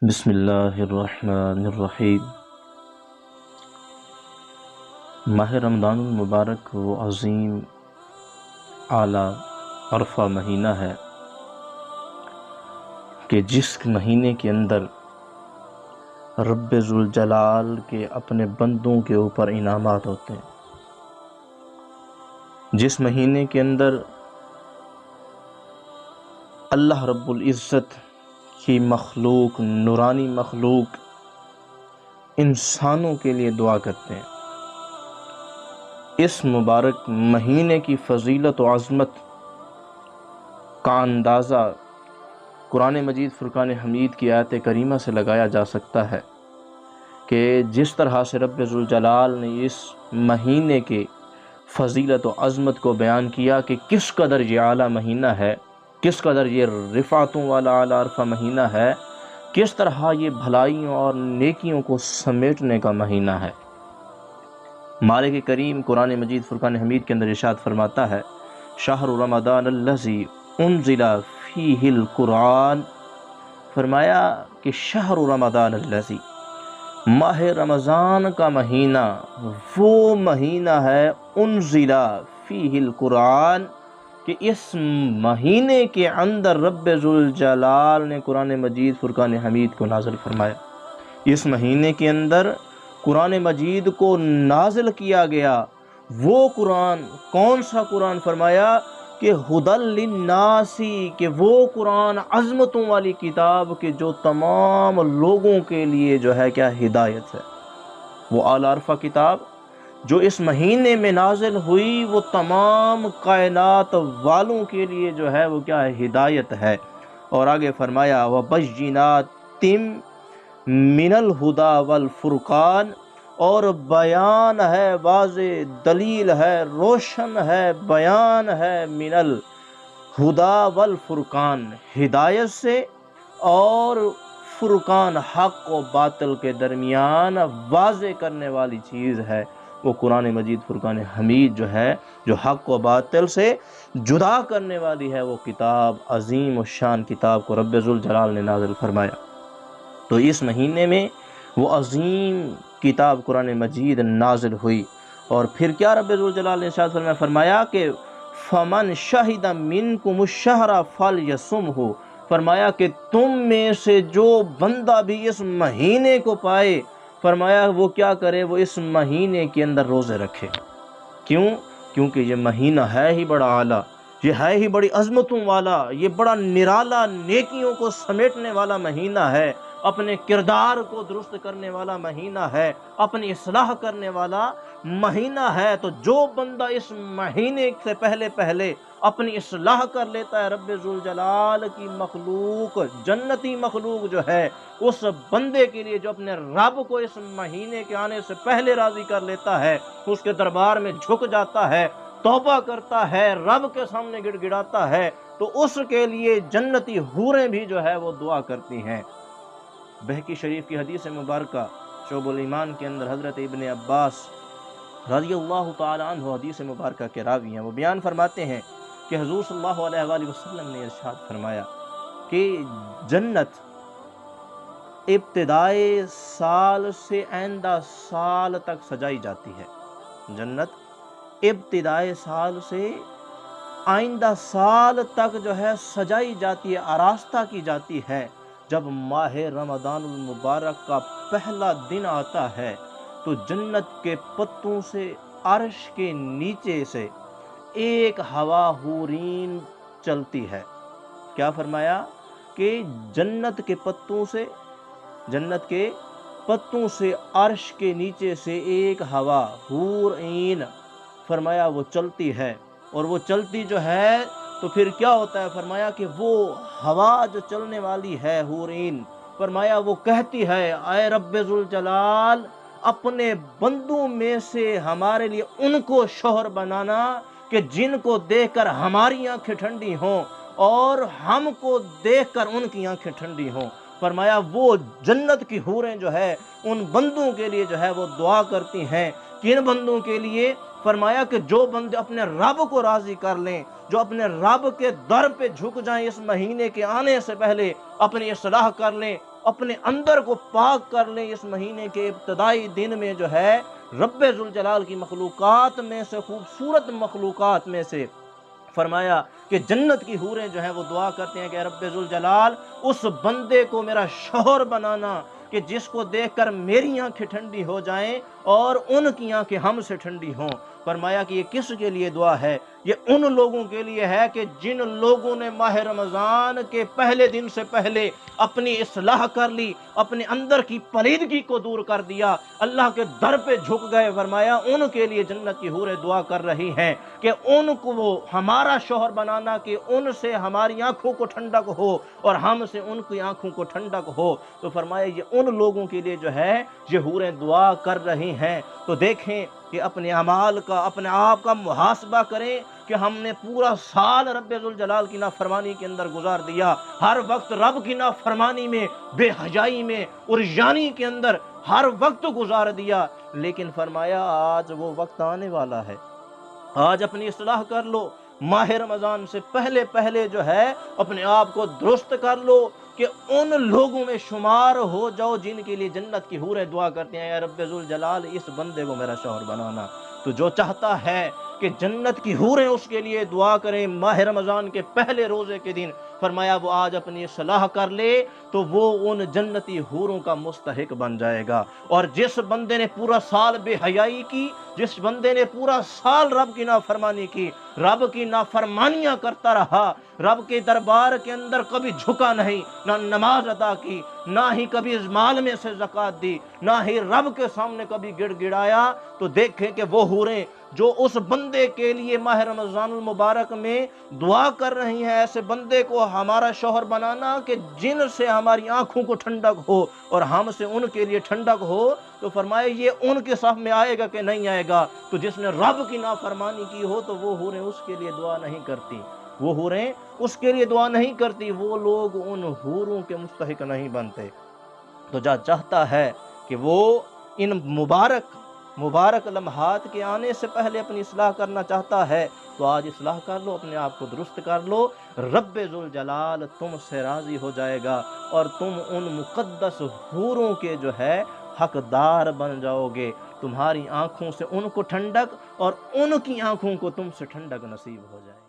بسم اللہ الرحمن الرحیم۔ ماہ رمضان المبارک وہ عظیم اعلیٰ عرفہ مہینہ ہے کہ جس مہینے کے اندر رب ذوالجلال کے اپنے بندوں کے اوپر انعامات ہوتے ہیں، جس مہینے کے اندر اللہ رب العزت کی مخلوق، نورانی مخلوق انسانوں کے لیے دعا کرتے ہیں۔ اس مبارک مہینے کی فضیلت و عظمت کا اندازہ قرآن مجید فرقان حمید کی آیت کریمہ سے لگایا جا سکتا ہے کہ جس طرح سے رب ذوالجلال نے اس مہینے کے فضیلت و عظمت کو بیان کیا کہ کس قدر یہ اعلیٰ مہینہ ہے، کس قدر یہ رفعتوں والا اعلیٰ عرفہ مہینہ ہے، کس طرح یہ بھلائیوں اور نیکیوں کو سمیٹنے کا مہینہ ہے۔ مالک کریم قرآن مجید فرقان حمید کے اندر ارشاد فرماتا ہے، شہر رمضان الذی انزل فیہ القرآن، فرمایا کہ شہر رمضان الذی، ماہ رمضان کا مہینہ وہ مہینہ ہے انزل فیہ القرآن کہ اس مہینے کے اندر رب ذوالجلال نے قرآن مجید فرقان حمید کو نازل فرمایا۔ اس مہینے کے اندر قرآن مجید کو نازل کیا گیا۔ وہ قرآن کون سا قرآن؟ فرمایا کہ ھدی للناس، کہ وہ قرآن عظمتوں والی کتاب کہ جو تمام لوگوں کے لیے جو ہے کیا ہدایت ہے۔ وہ اعلیٰ عرفہ کتاب جو اس مہینے میں نازل ہوئی وہ تمام کائنات والوں کے لیے جو ہے وہ کیا ہے، ہدایت ہے۔ اور آگے فرمایا وَبَيِّنَاتٍ مِّنَ الْهُدَى وَالْفُرْقَانِ، اور بیان ہے، واضح دلیل ہے، روشن ہے، بیان ہے من الہدیٰ والفرقان، ہدایت سے اور فرقان، حق و باطل کے درمیان واضح کرنے والی چیز ہے۔ وہ قرآن مجید فرقان حمید جو ہے، جو حق و باطل سے جدا کرنے والی ہے، وہ کتاب عظیم الشان کتاب کو رب ذوالجلال نے نازل فرمایا۔ تو اس مہینے میں وہ عظیم کتاب قرآن مجید نازل ہوئی، اور پھر کیا رب ذوالجلال نے ارشاد فرمایا کہ فَمَنْ شَهِدَ مِنْكُمُ الشَّهْرَ فَلْيَصُمْهُ، فرمایا کہ تم میں سے جو بندہ بھی اس مہینے کو پائے، فرمایا وہ کیا کرے، وہ اس مہینے کے اندر روزے رکھے۔ کیوں؟ کیونکہ یہ مہینہ ہے ہی بڑا اعلیٰ، یہ ہے ہی بڑی عظمتوں والا، یہ بڑا نرالا، نیکیوں کو سمیٹنے والا مہینہ ہے، اپنے کردار کو درست کرنے والا مہینہ ہے، اپنی اصلاح کرنے والا مہینہ ہے۔ تو جو بندہ اس مہینے سے پہلے اپنی اصلاح کر لیتا ہے، رب ذوالجلال کی مخلوق، جنتی مخلوق جو ہے، اس بندے کے لیے جو اپنے رب کو اس مہینے کے آنے سے پہلے راضی کر لیتا ہے، اس کے دربار میں جھک جاتا ہے، توبہ کرتا ہے، رب کے سامنے گڑ گڑاتا ہے، تو اس کے لیے جنتی حوریں بھی جو ہے وہ دعا کرتی ہیں۔ بہقی شریف کی حدیث مبارکہ شعب الایمان کے اندر حضرت ابن عباس رضی اللہ تعالی عنہ حدیث مبارکہ کے راوی ہیں، وہ بیان فرماتے ہیں کہ حضور صلی اللہ علیہ وآلہ وسلم نے ارشاد فرمایا کہ جنت ابتدائے سال سے آئندہ سال تک سجائی جاتی ہے۔ جنت ابتدائے سال سے آئندہ سال تک جو ہے سجائی جاتی ہے، آراستہ کی جاتی ہے۔ جب ماہ رمضان المبارک کا پہلا دن آتا ہے تو جنت کے پتوں سے، عرش کے نیچے سے ایک ہوا حورین چلتی ہے۔ کیا فرمایا کہ جنت کے پتوں سے عرش کے نیچے سے ایک ہوا حورین، فرمایا وہ چلتی ہے، اور وہ چلتی جو ہے تو پھر کیا ہوتا ہے، فرمایا کہ وہ ہوا جو چلنے والی ہے حورین، فرمایا وہ کہتی ہے اے رب ذوالجلال، اپنے بندوں میں سے ہمارے لیے ان کو شوہر بنانا کہ جن کو دیکھ کر ہماری آنکھیں ٹھنڈی ہوں اور ہم کو دیکھ کر ان کی آنکھیں ٹھنڈی ہوں۔ فرمایا وہ جنت کی حوریں جو ہے ان بندوں کے لیے جو ہے وہ دعا کرتی ہیں۔ کن بندوں کے لیے؟ فرمایا کہ جو بندے اپنے رب کو راضی کر لیں، جو اپنے رب کے در پہ جھک جائیں، اس مہینے کے آنے سے پہلے اپنی اصلاح کر لیں، اپنے اندر کو پاک کر لیں۔ اس مہینے کے ابتدائی دن میں جو ہے رب ذوالجلال کی مخلوقات میں سے، خوبصورت مخلوقات میں سے فرمایا کہ جنت کی حوریں جو ہیں وہ دعا کرتے ہیں کہ رب ذوالجلال اس بندے کو میرا شوہر بنانا کہ جس کو دیکھ کر میری آنکھیں ٹھنڈی ہو جائیں اور ان کی آنکھیں ہم سے ٹھنڈی ہوں۔ فرمایا کہ یہ کس کے لیے دعا ہے؟ یہ ان لوگوں کے لیے ہے کہ جن لوگوں نے ماہ رمضان کے پہلے دن سے پہلے اپنی اصلاح کر لی، اپنے اندر کی پلیدگی کو دور کر دیا، اللہ کے در پہ جھک گئے۔ فرمایا ان کے لیے جنت کی حوریں دعا کر رہی ہیں کہ ان کو وہ ہمارا شوہر بنانا کہ ان سے ہماری آنکھوں کو ٹھنڈک ہو اور ہم سے ان کی آنکھوں کو ٹھنڈک ہو۔ تو فرمایا یہ ان لوگوں کے لیے جو ہے یہ حوریں دعا کر رہی ہیں۔ تو دیکھیں کہ اپنے اعمال کا، اپنے آپ کا محاسبہ کریں کہ ہم نے پورا سال رب ذوالجلال کی نافرمانی کے اندر گزار دیا، ہر وقت رب کی نافرمانی میں، بے حیائی میں، عریانی کے اندر ہر وقت گزار دیا۔ لیکن فرمایا آج وہ وقت آنے والا ہے، آج اپنی اصلاح کر لو، ماہ رمضان سے پہلے پہلے جو ہے اپنے آپ کو درست کر لو کہ ان لوگوں میں شمار ہو جاؤ جن کے لیے جنت کی حوریں دعا کرتے ہیں، اے رب ذوالجلال اس بندے کو میرا شوہر بنانا۔ تو جو چاہتا ہے کہ جنت کی حوریں اس کے لیے دعا کریں ماہ رمضان کے پہلے روزے کے دن، فرمایا وہ آج اپنی اصلاح کر لے تو وہ ان جنتی حوروں کا مستحق بن جائے گا۔ اور جس بندے نے پورا سال بے حیائی کی، جس بندے نے پورا سال رب کی نافرمانی کی، رب کی نافرمانیاں کرتا رہا، رب کے دربار کے اندر کبھی جھکا نہیں، نہ نماز ادا کی، نہ ہی کبھی مال میں سے زکوٰۃ دی، نہ ہی رب کے سامنے کبھی گڑ گڑایا، تو دیکھیں کہ وہ حوریں جو اس بندے کے لیے ماہ رمضان المبارک میں دعا کر رہی ہیں، ایسے بندے کو ہمارا شوہر بنانا کہ جن سے ہماری آنکھوں کو ٹھنڈک ہو اور ہم سے ان کے لیے ٹھنڈک ہو، تو فرمایا یہ ان کے صف میں آئے گا کہ نہیں آئے گا؟ تو جس نے رب کی نافرمانی کی ہو تو وہ حوریں اس کے لیے دعا نہیں کرتی، وہ حوریں اس کے لیے دعا نہیں کرتی، وہ لوگ ان حوروں کے مستحق نہیں بنتے۔ تو جو چاہتا ہے کہ وہ ان مبارک لمحات کے آنے سے پہلے اپنی اصلاح کرنا چاہتا ہے تو آج اصلاح کر لو، اپنے آپ کو درست کر لو، رب ذوالجلال تم سے راضی ہو جائے گا اور تم ان مقدس حوروں کے جو ہے حقدار بن جاؤ گے۔ تمہاری آنکھوں سے ان کو ٹھنڈک اور ان کی آنکھوں کو تم سے ٹھنڈک نصیب ہو جائے۔